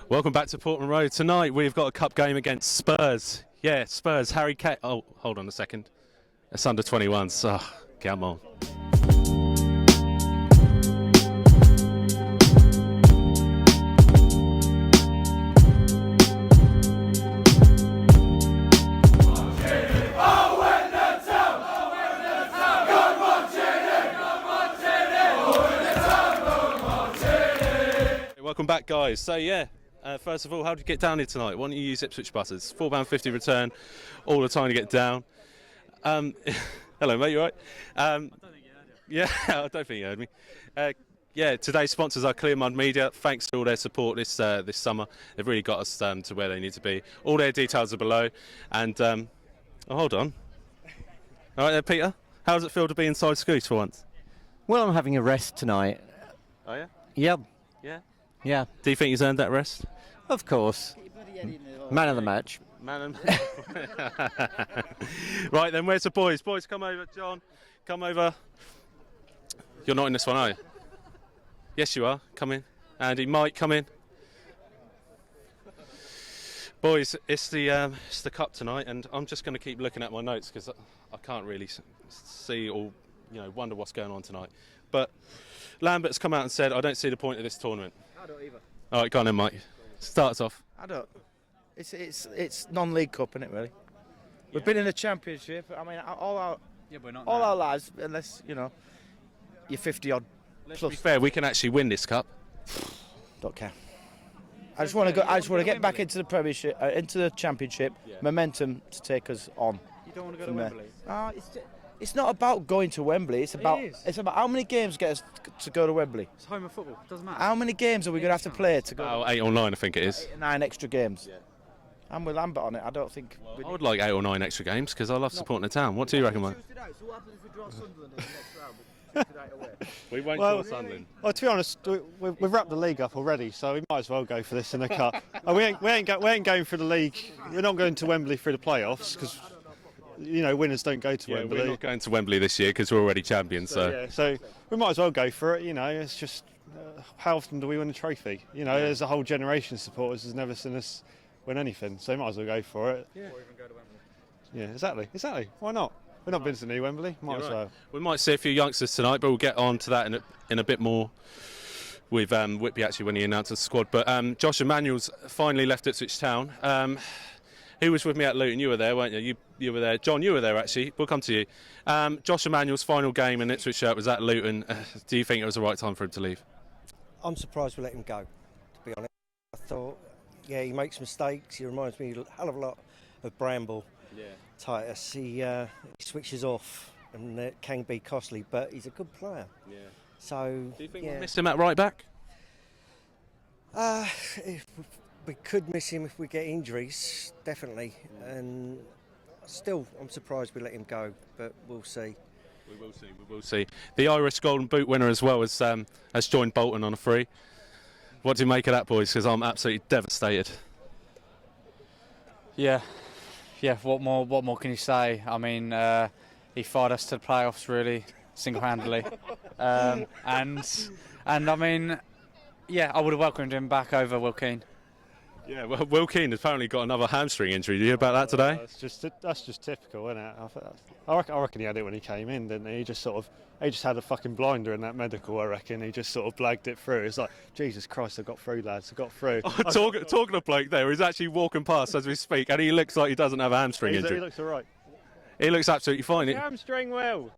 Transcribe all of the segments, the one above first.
Welcome back to Portman Road. Tonight we've got a cup game against Spurs. Yeah, Spurs. Harry Kane. Oh, hold on a second. It's under 21s. Oh, come on. Welcome back, guys. So yeah, first of all, how did you get down here tonight? Why don't you use Ipswich buses? £4.50 return, all the time to get down. Hello, mate. You all right? I don't think you heard it. Yeah, I don't think you heard me. Yeah, today's sponsors are Clear Mud Media. Thanks for all their support this summer. They've really got us to where they need to be. All their details are below. And oh, hold on. All right, there, Peter. How does it feel to be inside Scoot for once? Well, I'm having a rest tonight. Oh yeah. Yep. Yeah. Yeah. Do you think he's earned that rest? Of course. Man of the match. Right then, where's the boys? Boys, come over. John, come over. You're not in this one, are you? Yes, you are. Come in. Andy, Mike, come in. Boys, it's the cup tonight, and I'm just going to keep looking at my notes because I can't really see or wonder what's going on tonight. But Lambert's come out and said, I don't see the point of this tournament. I don't either. All right, go on then, Mike. Start us off. I don't. It's non-league cup, isn't it? Really. We've been in the championship. I mean, all our lives, unless you're 50 odd. Let's be fair. We can actually win this cup. Don't care. I just want to go. I just want to get back into the Premiership, into the Championship. Yeah. Momentum to take us on. You don't want to go to Wembley. It's not about going to Wembley. It's about how many games get us to go to Wembley. It's home of football. It doesn't matter. How many games are we going to have to play to go? About 8 or 9, I think it is. 8 or 9 extra games. Yeah. I'm with Lambert on it. I don't think. I would like 8 or 9 extra games because I love supporting the town. What do you reckon, mate? So what happens if we draw Sunderland in the next round? We won't draw Sunderland. Well, to be honest, we've wrapped the league up already, so we might as well go for this in the cup. we ain't going for the league. We're not going to Wembley for the playoffs because winners don't go to Wembley. We're not going to Wembley this year because we're already champions. So we might as well go for it. It's just how often do we win a trophy? There's a whole generation of supporters who's never seen us win anything, so we might as well go for it. Yeah. Or even go to Wembley. Yeah, exactly. Why not? We're not been to New Wembley. Might as well. We might see a few youngsters tonight, but we'll get on to that in a bit more with Whitby actually when he announced the squad. But Josh Emanuel's finally left Ipswich Town. Who was with me at Luton? You were there, weren't you? You were there. John, you were there actually. We'll come to you. Josh Emanuel's final game in Ipswich shirt was at Luton. Do you think it was the right time for him to leave? I'm surprised we let him go, to be honest. I thought, he makes mistakes. He reminds me a hell of a lot of Bramble. Yeah. Titus. He switches off and it can be costly, but he's a good player. Yeah. So. Do you think we missed him at right back? We could miss him if we get injuries, definitely. And still, I'm surprised we let him go, but we'll see. We will see. The Irish Golden Boot winner as well has joined Bolton on a free. What do you make of that, boys? Because I'm absolutely devastated. Yeah. What more can you say? I mean, he fired us to the playoffs really single-handedly, and I mean, I would have welcomed him back over Will Keane. Yeah, well, Will Keane has apparently got another hamstring injury. Did you hear about that today? That's just typical, isn't it? I reckon he had it when he came in, didn't he? He just had a fucking blinder in that medical. I reckon he just sort of blagged it through. It's like, Jesus Christ, I got through, lads. I got through. Talking of bloke there, he's actually walking past as we speak, and he looks like he doesn't have a hamstring injury. He looks all right. He looks absolutely fine. Hamstring well.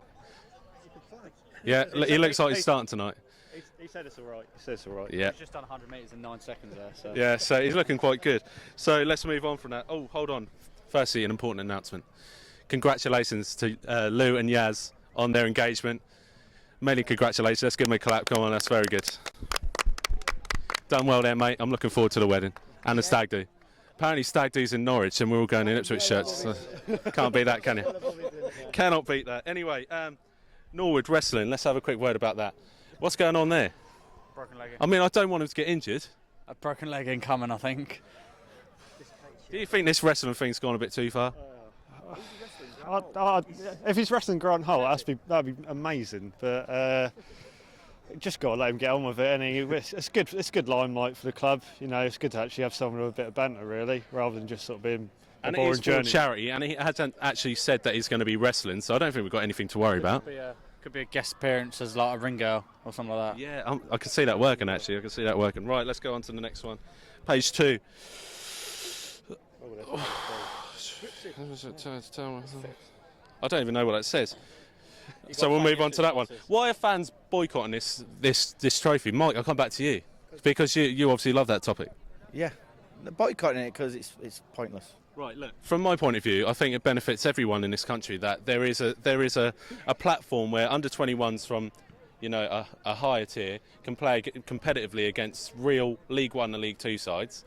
Yeah, he looks like he's starting tonight. He said it's all right. Yeah. He's just done 100 metres in 9 seconds there. So. Yeah, so he's looking quite good. So let's move on from that. Oh, hold on. Firstly, an important announcement. Congratulations to Lou and Yaz on their engagement. Many congratulations. Let's give them a clap. Come on, that's very good. Done well there, mate. I'm looking forward to the wedding and the stag do. Apparently stag do's in Norwich and we're all going in Ipswich shirts. So can't beat that, can you? Cannot beat that. Anyway, Norwood Wrestling. Let's have a quick word about that. What's going on there? Broken leg. I mean, I don't want him to get injured. A broken leg incoming, I think. Do you think this wrestling thing's gone a bit too far? If he's wrestling Grant Hull, that'd be amazing. But just got to let him get on with it. And it's good. It's good limelight for the club. You know, it's good to actually have someone with a bit of banter, really, rather than just sort of being a And it boring is for journey. charity, and he hasn't actually said that he's going to be wrestling, so I don't think we've got anything to worry about. Could be a guest appearance as like a ring girl or something like that. Yeah, I can see that working, actually. I can see that working. Right, let's go on to the next one. Page 2. I don't even know what that says. So we'll move on to that one. Why are fans boycotting this trophy? Mike, I'll come back to you. Because you obviously love that topic. Yeah, they're boycotting it because it's pointless. Right, look. From my point of view, I think it benefits everyone in this country that there is a platform where under 21s from, you know, a higher tier can play competitively against real League One and League Two sides.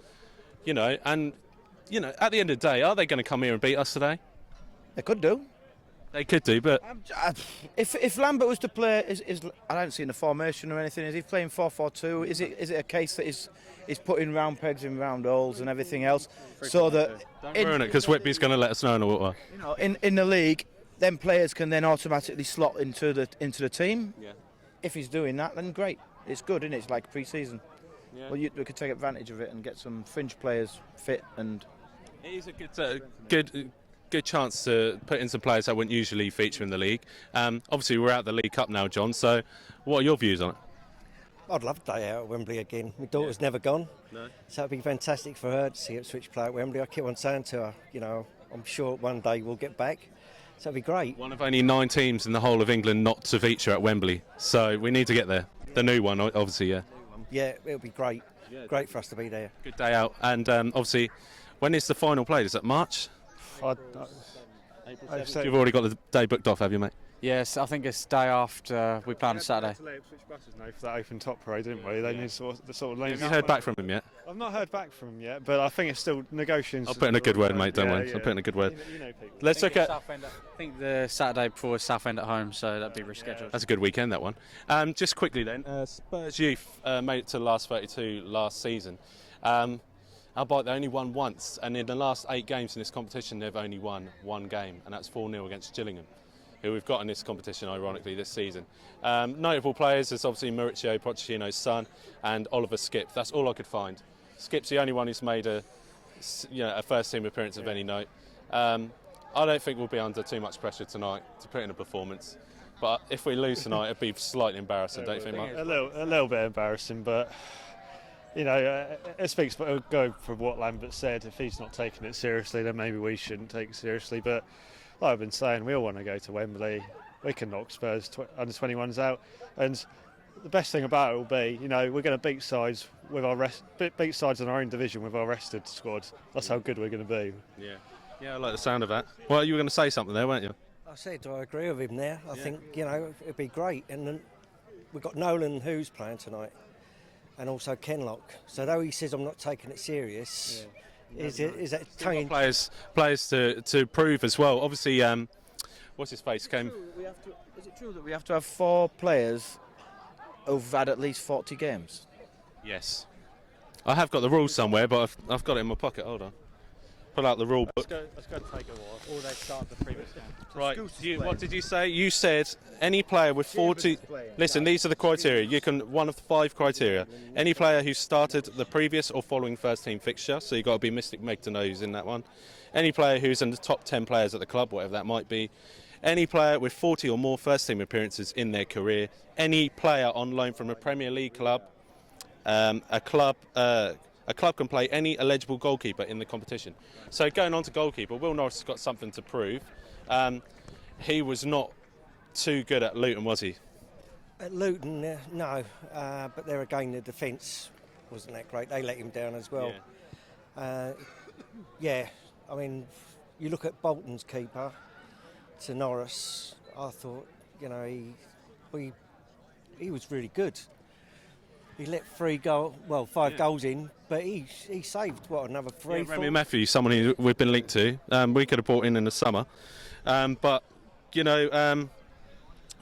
You know, and you know, at the end of the day, are they going to come here and beat us today? They could do. They could do, but If Lambert was to play, I don't see the formation or anything. Is he playing 4-4-2? Is it a case that he's putting round pegs in round holes and everything else, so that don't ruin it because Whitby's going to let us know in a while. You know, in the league, then players can then automatically slot into the team. Yeah. If he's doing that, then great. It's good, isn't it? It's like pre-season. Yeah. Well, we could take advantage of it and get some fringe players fit and. It is a good chance to put in some players that wouldn't usually feature in the league. Obviously, we're out of the League Cup now, John. So, what are your views on it? I'd love a day out at Wembley again. My daughter's never gone, so it'd be fantastic for her to see Ipswich play at Wembley. I keep on saying to her, you know, I'm sure one day we'll get back, so it'd be great. One of only 9 teams in the whole of England not to feature at Wembley, so we need to get there. The new one, obviously, yeah. Yeah, it'll be great. Great for us to be there. Good day out, and obviously, when is the final played? Is that March? You've already got the day booked off, have you, mate? Yes, I think it's day after we play on Saturday. To let Ipswich buses know for that open top parade, didn't we? They need the sort of Have you heard back from him yet? I've not heard back from him yet, but I think it's still negotiations. I'll put in a good word, mate, don't worry. I'll put in a good word. You know people. Let's look at... I think the Saturday before is Southend at home, so that'd be rescheduled. That's a good weekend, that one. Just quickly then, Spurs Youth made it to the last 32 last season. Albeit they only won once, and in the last 8 games in this competition, they've only won 1 game, and that's 4-0 against Gillingham, who we've got in this competition, ironically, this season. Notable players is obviously Mauricio Pochettino's son and Oliver Skipp. That's all I could find. Skipp's the only one who's made a first-team appearance of any note. I don't think we'll be under too much pressure tonight to put in a performance. But if we lose tonight, it'd be slightly embarrassing, don't you think, Mark? A little bit embarrassing, but you know, it speaks for go for what Lambert said. If he's not taking it seriously, then maybe we shouldn't take it seriously. But like I've been saying, we all want to go to Wembley. We can knock Spurs under 21s out, and the best thing about it will be, you know, we're going to beat sides with our beat sides in our own division with our rested squad. That's how good we're going to be. Yeah, I like the sound of that. Well, you were going to say something there, weren't you? I said I agree with him there. I think, you know, it'd be great. And then we've got Nolan who's playing tonight, and also Kenlock. So though he says I'm not taking it serious, is that tongue? Players to prove as well. Obviously, what's his face came. Is it true that we have to have 4 players who've had at least 40 games? Yes, I have got the rules somewhere, but I've got it in my pocket. Hold on. Pull out the rule book. Let's go take a while. Or they start the previous game. Right. What did you say? You said any player with 40. Listen, these are the criteria. You can one of the 5 criteria. Any player who started the previous or following first team fixture. So you've got to be Mystic Meg to know who's in that one. Any player who's in the top 10 players at the club, whatever that might be. Any player with 40 or more first team appearances in their career. Any player on loan from a Premier League club. A club can play any eligible goalkeeper in the competition. So going on to goalkeeper, Will Norris has got something to prove. He was not too good at Luton, was he? At Luton, no. But there again, the defence wasn't that great. They let him down as well. I mean, you look at Bolton's keeper to Norris. I thought, you know, he was really good. He let 5 goals in, but he saved, another 3, 4? Remy Matthews, someone who we've been linked to. We could have brought in the summer. But, you know,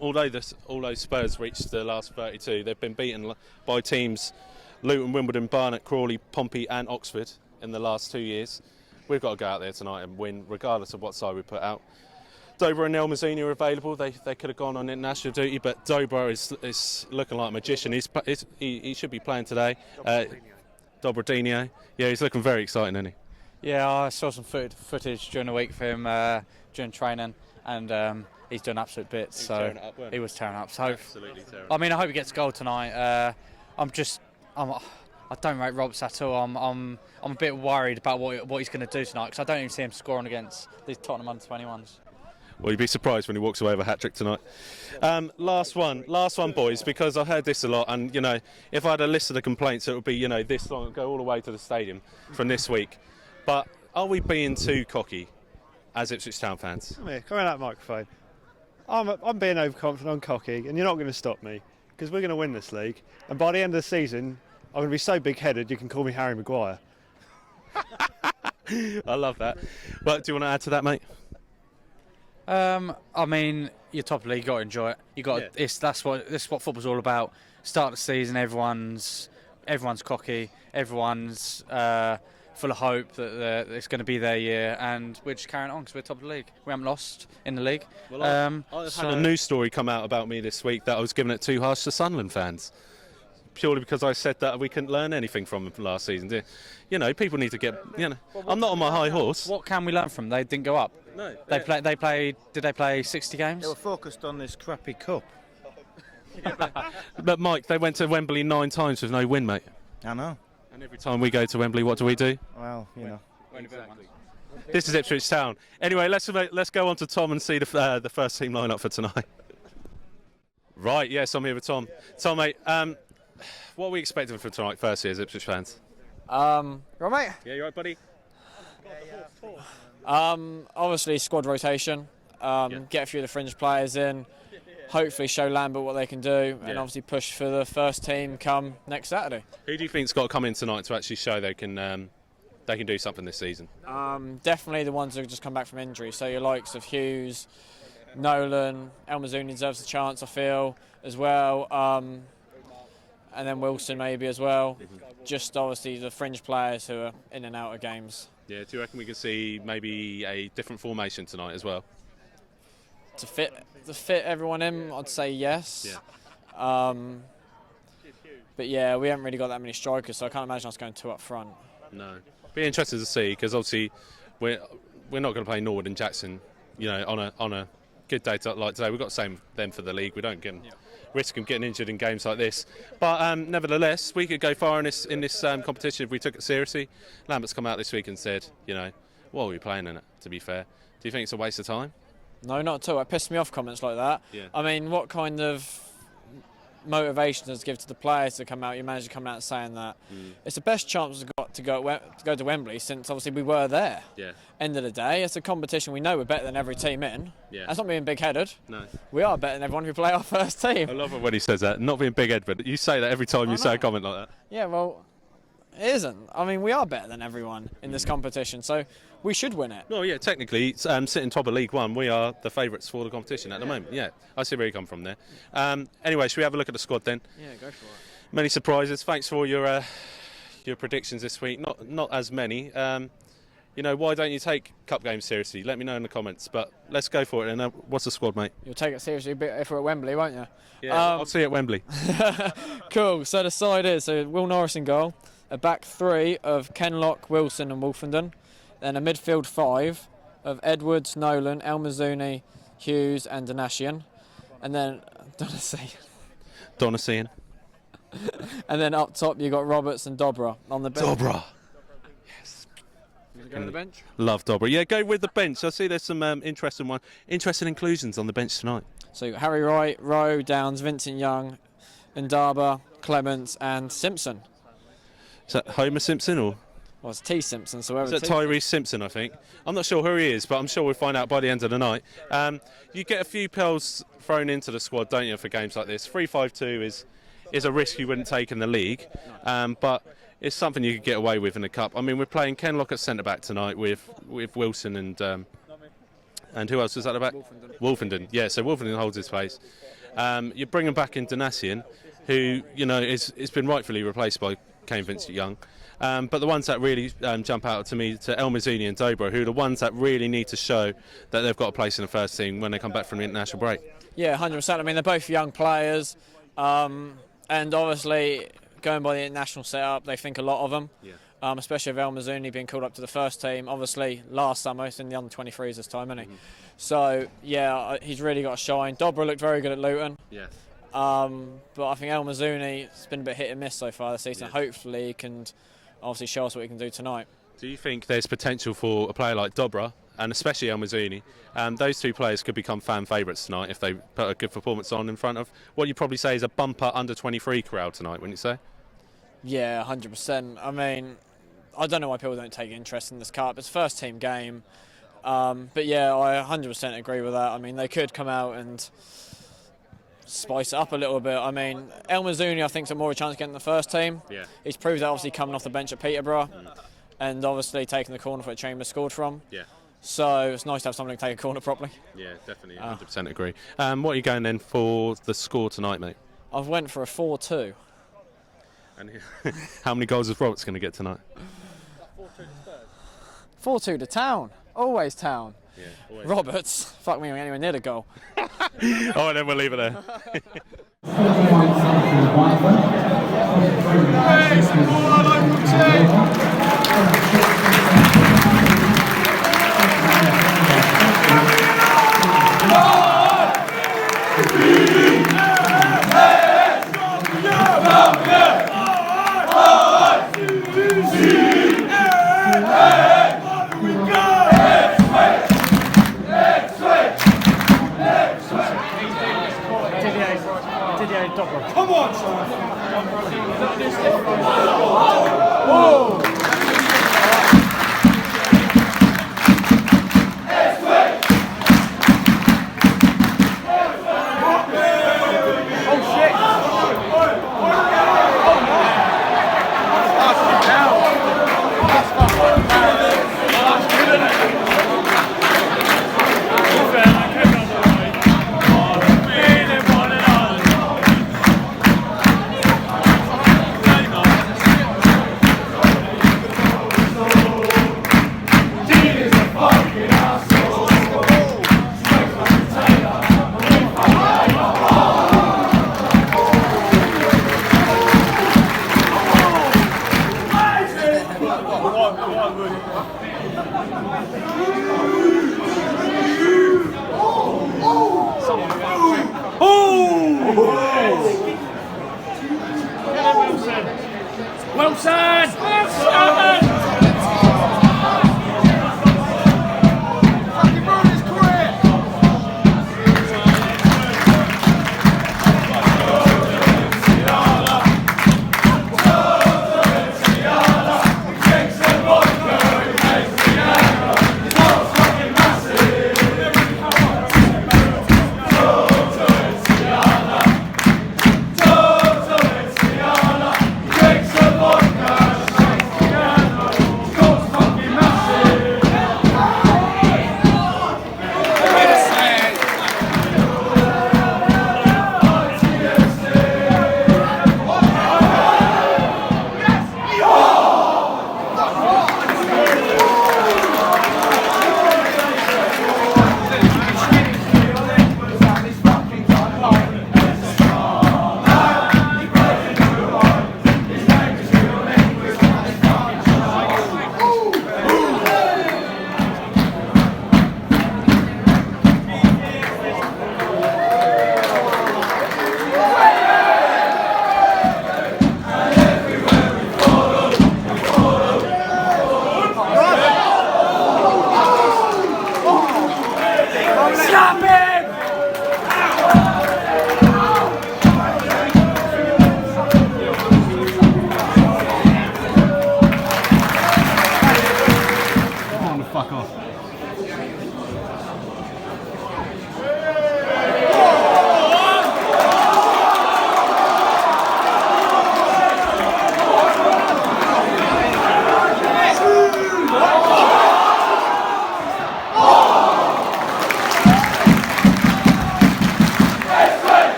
although Spurs reached the last 32, they've been beaten by teams Luton, Wimbledon, Barnet, Crawley, Pompey and Oxford in the last 2 years. We've got to go out there tonight and win, regardless of what side we put out. Dobra and El Mazzini are available. They could have gone on international duty, but Dobra is looking like a magician. He should be playing today. Dobrodinho. Yeah, he's looking very exciting, isn't he? Yeah, I saw some footage during the week for him during training, and he's done absolute bits. He was tearing up. So Absolutely tearing up. I mean, I hope he gets a goal tonight. I don't rate Roberts at all. I'm a bit worried about what he's going to do tonight, because I don't even see him scoring against these Tottenham under-21s. Well, you'd be surprised when he walks away with a hat-trick tonight. Last one, boys, because I heard this a lot, and, you know, if I had a list of the complaints, it would be, you know, this long, go all the way to the stadium from this week. But are we being too cocky as Ipswich Town fans? Come here, come on that microphone. I'm being overconfident and cocky, and you're not going to stop me, because we're going to win this league. And by the end of the season, I'm going to be so big-headed you can call me Harry Maguire. I love that. But do you want to add to that, mate? I mean, you're top of the league. You got to enjoy it. You got. Yeah. This is what football's all about. Start of the season, everyone's cocky. Everyone's full of hope that it's going to be their year, and we're just carrying on because we're top of the league. We haven't lost in the league. Well, I've had a news story come out about me this week that I was giving it too harsh to Sunderland fans, purely because I said that we couldn't learn anything from them last season. You know, people need to get. You know, I'm not on my high horse. What can we learn from them? They didn't go up. No, They played. Did they play 60 games? They were focused on this crappy cup. But Mike, they went to Wembley 9 times with no win, mate. I know. And every time we go to Wembley, what do we do? Well, you know. This is Ipswich Town. Anyway, let's go on to Tom and see the first team lineup for tonight. Right, yes, I'm here with Tom. Tom, mate, what are we expecting from tonight, firstly, as Ipswich fans? Right, mate? Yeah, you right, buddy? Obviously, squad rotation. Get a few of the fringe players in. Hopefully, show Lambert what they can do, and obviously push for the first team come next Saturday. Who do you think's got to come in tonight to actually show they can do something this season? Definitely the ones who have just come back from injury. So your likes of Hughes, Nolan, El Mazzuni deserves a chance, I feel, as well. And then Wilson maybe as well. Just obviously the fringe players who are in and out of games. Yeah, do you reckon we can see maybe a different formation tonight as well? To fit everyone in, I'd say yes. Yeah. But yeah, we haven't really got that many strikers, so I can't imagine us going 2 up front. No. Be interested to see, because obviously we're not going to play Norwood and Jackson, you know, on a good day like today. We've got the same them for the league. We don't risk them getting injured in games like this. But nevertheless, we could go far in this competition if we took it seriously. Lambert's come out this week and said, you know, what are we playing in it, to be fair? Do you think it's a waste of time? No, not at all. It pissed me off, comments like that. Yeah. I mean, what kind of motivation does it give to the players to come out, your manager coming out saying that? It's the best chance we've got to go to Wembley since obviously we were there. Yeah. End of the day, it's a competition we know we're better than every team in. Yeah. That's not being big-headed. No. We are better than everyone if we play our first team. I love it when he says that. Not being big Edward. You say that every time you say a comment like that. Yeah, well, it isn't. I mean, we are better than everyone in this competition, so we should win it. No, yeah, technically, sitting top of League One, we are the favourites for the competition at the moment. Yeah, I see where you come from there. Anyway, should we have a look at the squad then? Yeah, go for it. Many surprises. Thanks for all your predictions this week. Not as many. You know, why don't you take cup games seriously? Let me know in the comments. But let's go for it. And what's the squad, mate? You'll take it seriously a bit if we're at Wembley, won't you? Yeah, I'll see you at Wembley. Cool. So the side is Will Norris in goal, a back 3 of Kenlock, Wilson and Wolfenden, then a midfield 5 of Edwards, Nolan, El Mazzuni, Hughes and Donatian, and then Donatian. And then up top you got Roberts and Dobra on the bench. Dobra. Yes. Go to the bench. Love Dobra. Yeah, go with the bench. I see there's some interesting inclusions on the bench tonight. So you got Harry Wright, Rowe, Downs, Vincent Young, Ndaba, Clements and Simpson. Is that Homer Simpson or? Well, it's T Simpson, so Is that Tyrese Simpson, I think? I'm not sure who he is, but I'm sure we'll find out by the end of the night. You get a few pills thrown into the squad, don't you, for games like this? 3-5-2 is a risk you wouldn't take in the league, but it's something you could get away with in the cup. I mean, we're playing Kenlock at centre-back tonight with Wilson and who else is that about? Wolfenden. Yeah, so Wolfenden holds his place. You're bringing back in Donatian, who, you know, is been rightfully replaced by Kane Vincent-Young. But the ones that really jump out to me, to El Mazzini and Dobro, who are the ones that really need to show that they've got a place in the first team when they come back from the international break. Yeah, 100%. I mean, they're both young players, and obviously going by the international setup, they think a lot of them. Yeah. Especially with El Mazzini being called up to the first team. Obviously, last summer, it's in the under-23s this time, isn't he? So, yeah, he's really got to shine. Dobra looked very good at Luton. Yeah. But I think El Mazzini has been a bit hit and miss so far this season. Yeah. Hopefully he can obviously show us what he can do tonight. Do you think there's potential for a player like Dobra, and especially El Mazzini, those two players could become fan favourites tonight if they put a good performance on in front of what you probably say is a bumper under-23 crowd tonight, wouldn't you say? Yeah, 100%. I mean, I don't know why people don't take interest in this cup. It's a first team game. But yeah, I 100% agree with that. I mean, they could come out and spice it up a little bit. I mean, El Mazzini, I think, has more of a chance of getting the first team. Yeah. He's proved that obviously coming off the bench at Peterborough and obviously taking the corner for Chambers scored from. Yeah. So it's nice to have someone who can take a corner properly. Yeah, definitely. 100% agree. What are you going then for the score tonight, mate? I've went for a 4-2. And how many goals is Roberts going to get tonight? 4-2 to Town. Always Town. Yeah, always. Roberts, fuck me, anywhere near the goal. All right, then we'll leave it there. Come on, son!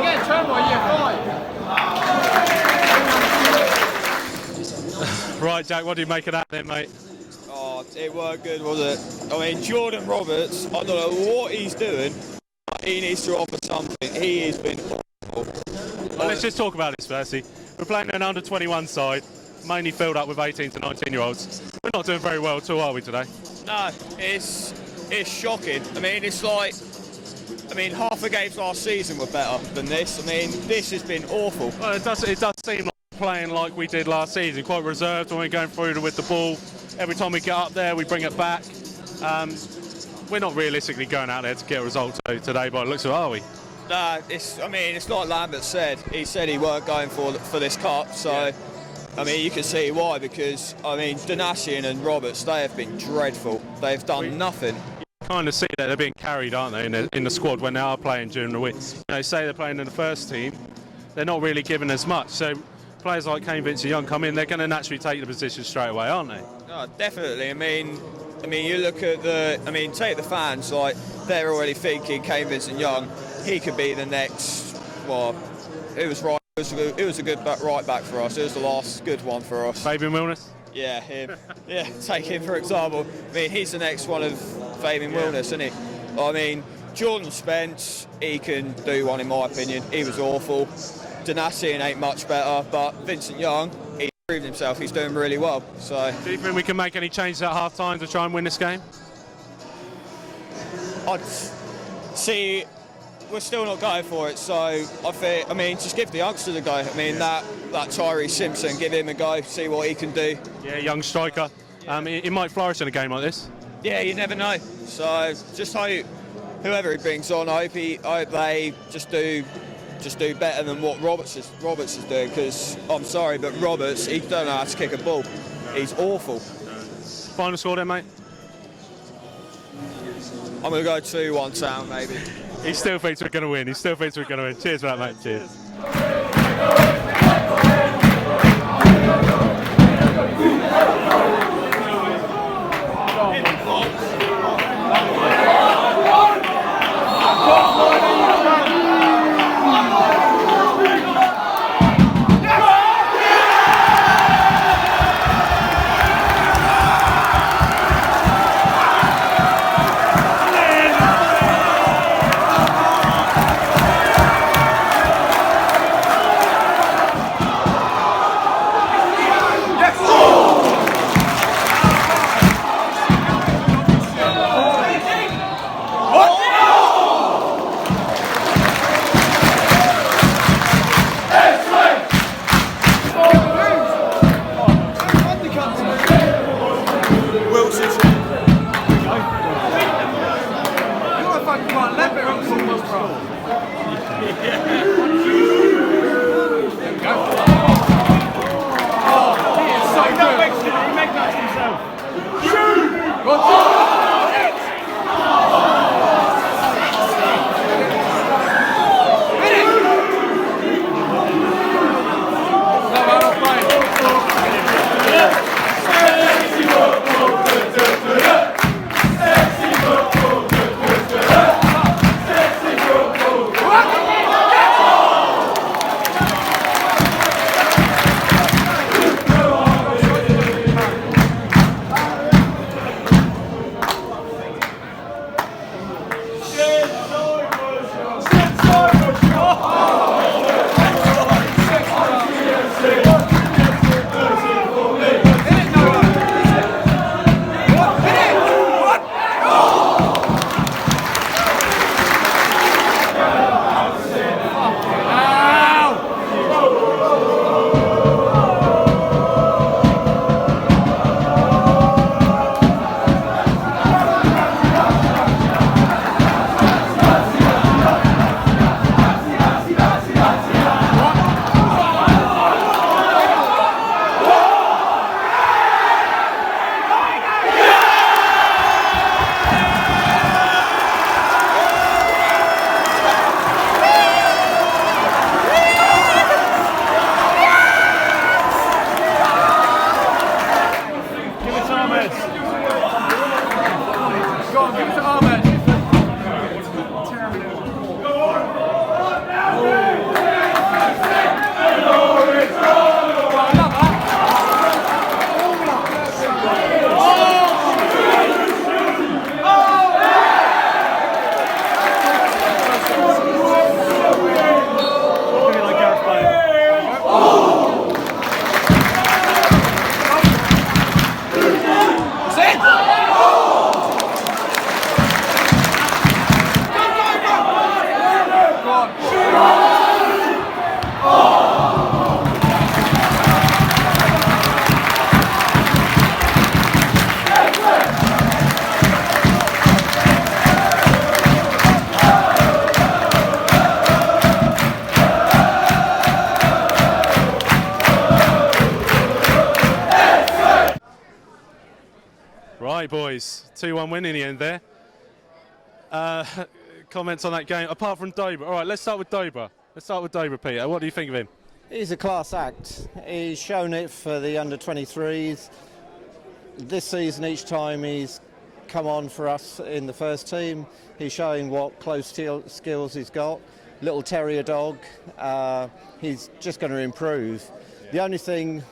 get a turn by year 5. Right, Jack, what do you make of that then, mate? Oh, it weren't good, was it? I mean, Jordan Roberts, I don't know what he's doing. He needs to offer something. He has been awful. Well, let's just talk about this, firstly. We're playing an under-21 side, mainly filled up with 18 to 19-year-olds. We're not doing very well at all, are we, today? No, it's shocking. I mean, it's like, half the games last season were better than this. I mean, this has been awful. Well, it does seem like playing like we did last season, quite reserved when we're going through with the ball. Every time we get up there, we bring it back. We're not realistically going out there to get a result today by the looks of it, are we? No, it's like Lambert said. He said he weren't going for this cup, so... Yeah. I mean, you can see why, because, Donatian and Roberts, they have been dreadful. They've done nothing. You kind of see that they're being carried, aren't they, in the squad when they are playing during the week. Say they're playing in the first team, they're not really given as much. So players like Kane Vincent-Young come in, they're going to naturally take the position straight away, aren't they? No, definitely. I mean, you look at take the fans, like, they're already thinking Kane Vincent-Young, he could be the next, it was right. It was a good right back for us. It was the last good one for us. Fabian Wilness? Yeah, him. Yeah, take him for example. I mean, he's the next one of Fabian Wilness, isn't he? I mean, Jordan Spence, he can do one in my opinion. He was awful. Donatian ain't much better, but Vincent Young, he proved himself. He's doing really well. So. Do you think we can make any changes at half time to try and win this game? I'd see. We're still not going for it, so I think, just give the youngsters a go. That Tyree Simpson, give him a go, see what he can do. Yeah, young striker. He might flourish in a game like this. Yeah, you never know. So just hope whoever he brings on, I hope they just do better than what Roberts is doing. Because I'm sorry, but Roberts, he don't know how to kick a ball. He's awful. Final score then, mate? I'm going to go 2-1 Town, maybe. He still thinks we're going to win. Cheers for that, mate. Cheers. boys. 2-1 win in the end there. Comments on that game, apart from Dobra. All right, let's start with Dobra. Peter. What do you think of him? He's a class act. He's shown it for the under-23s. This season, each time he's come on for us in the first team, he's showing what close skills he's got. Little terrier dog. He's just going to improve. Yeah. The only thing,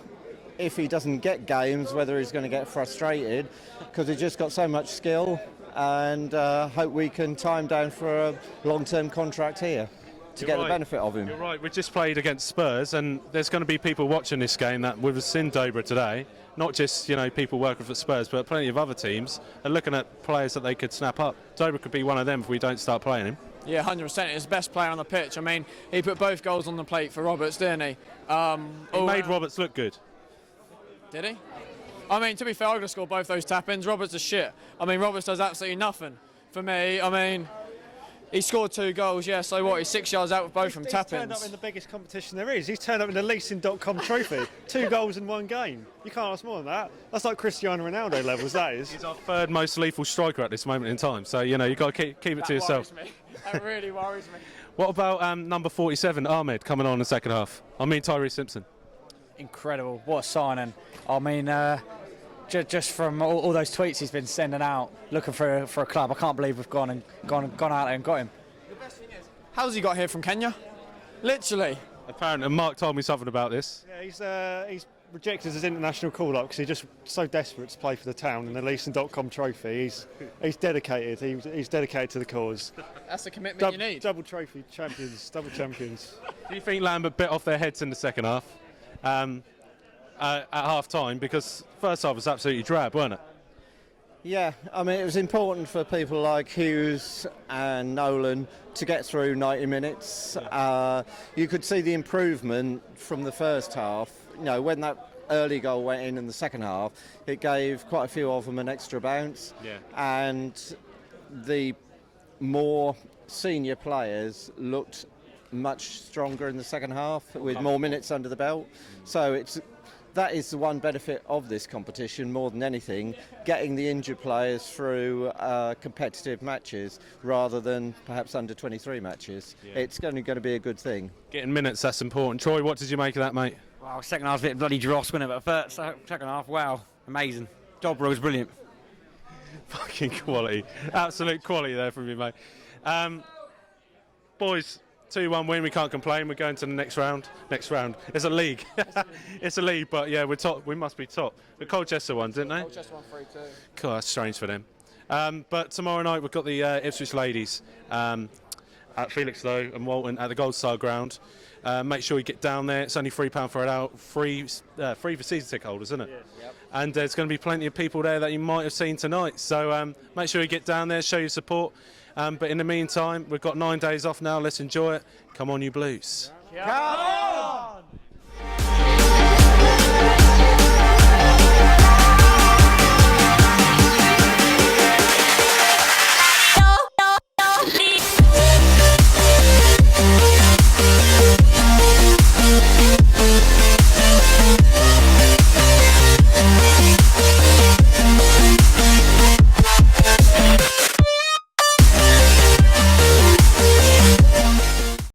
if he doesn't get games, whether he's going to get frustrated, because he's just got so much skill, and hope we can tie him down for a long-term contract here to get the benefit of him. You're right, we just played against Spurs, and there's going to be people watching this game that would have seen Dobra today, not just people working for Spurs, but plenty of other teams are looking at players that they could snap up. Dobra could be one of them if we don't start playing him. Yeah, 100%. He's the best player on the pitch. I mean, he put both goals on the plate for Roberts, didn't he? He made Roberts look good. Did he? I mean, to be fair, I could have scored both those tap-ins. Roberts is shit. I mean, Roberts does absolutely nothing for me. I mean, he scored 2 goals, yeah, so what, he's 6 yards out with both from tap-ins. He's turned up in the biggest competition there is. He's turned up in the leasing.com trophy. 2 goals in 1 game. You can't ask more than that. That's like Cristiano Ronaldo levels, that is. He's our 3rd most lethal striker at this moment in time, so, you've got to keep it to yourself. Worries me. That really worries me. What about number 47, Ahmed, coming on in the second half? I mean, Tyrese Simpson. Incredible. What a signing. I mean, just from all those tweets he's been sending out, looking for a club, I can't believe we've gone out there and got him. The best thing is, how's he got here from Kenya? Literally. Apparently, Mark told me something about this. Yeah, he's rejected his international call-up because he's just so desperate to play for the town in the leasing.com trophy. He's dedicated. He's dedicated to the cause. That's the commitment you need. Double trophy champions, double champions. Do you think Lambert bit off their heads in the second half? At half-time, because first half was absolutely drab, weren't it? Yeah, I mean, it was important for people like Hughes and Nolan to get through 90 minutes. You could see the improvement from the first half. When that early goal went in the second half, it gave quite a few of them an extra bounce. Yeah. And the more senior players looked much stronger in the second half with more minutes under the belt. So that is the one benefit of this competition more than anything, getting the injured players through competitive matches rather than perhaps under 23 matches. Yeah. It's going to be a good thing. Getting minutes, that's important. Troy, what did you make of that, mate? Wow, second half was a bit bloody dross, wasn't it? But second half, wow, amazing. Dobra was brilliant. Fucking quality. Absolute quality there from you, mate. Boys, 2-1 win, we can't complain. We're going to the next round. It's a league. It's a league, but yeah, we're top. We must be top. The Colchester won, didn't they? Colchester won 3-2. God, that's strange for them. But tomorrow night we've got the Ipswich ladies at Felixstowe and Walton at the Gold Star ground. Make sure you get down there. It's only £3 for an hour. Free for season ticket holders, isn't it? Yeah. Yep. And there's going to be plenty of people there that you might have seen tonight. So make sure you get down there, show your support. But in the meantime, we've got 9 days off now. Let's enjoy it. Come on, you Blues. Come on!